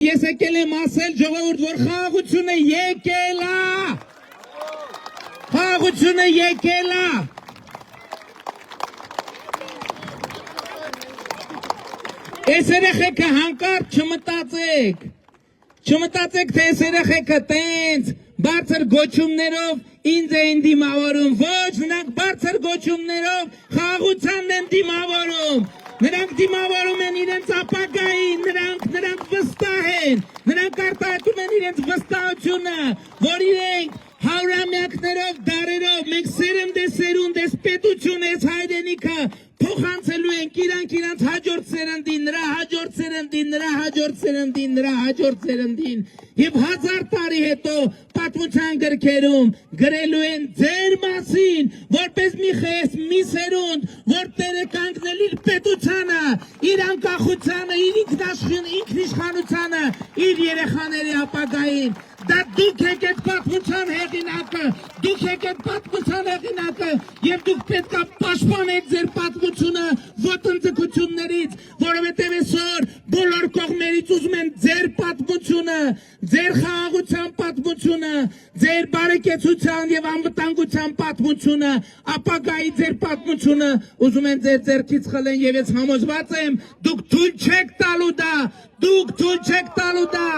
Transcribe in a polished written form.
Ես եկել եմ ասել ժողովուրդ, որ խաղաղությունը եկել է։ Խաղաղությունը եկել է։ Այս երեխեքը հանկարծ չմտածեք։ Չմտածեք, թե այս երեխեքը տենց բարձր գոչումներով ինձ են դիմավորում։ Ոչ, նրանք բարձր գոչումներով խաղաղությանն են դիմավորում։ Նրանք դիմավորում են իրենց ապագային, նրանք վստահ են, նրանք արտահայտում են իրենց վստահությունը, որ իրենք հարյուրամյակներով, դարերով, մենք սերունդ ես պետություն, ես հայրենիքը փոխանցելու ենք իրանք հաջորդ սերնդին, նրա հաջորդ սերնդին, նրա հաջորդ սերնդին, նրա հաջորդ սերնդին եւ 1000 տարի հետո պատմության գրքերում գրելու են ձեր մասին, որպես մի սերունդ, որ Տերը կանգնել իր պետությանը, իր անկախությանը, իր ինքնիշխանությանը, իր երեխաների ապագային։ Դա դուք եք այդ պատմության հեղինակը, դուք եք այդ պատմության հեղինակը եւ դուք պետք է պաշտպանեք ձեր պատմությունը ոտնձգություններից, որովհետեւ այսօր բոլոր կողմերից ուզում են ձեր պատմությունը, ձեր խաղաղության պատմությունը, ձեր բարեկեցության եւ անվտանգության պատմությունը, ապագայի ձեր պատմությունը ուզում են ձեր ձեռքից խլեն եւ ես համոզված եմ, դուք թույլ չեք տալու դա, դուք թույլ չեք տալու դա։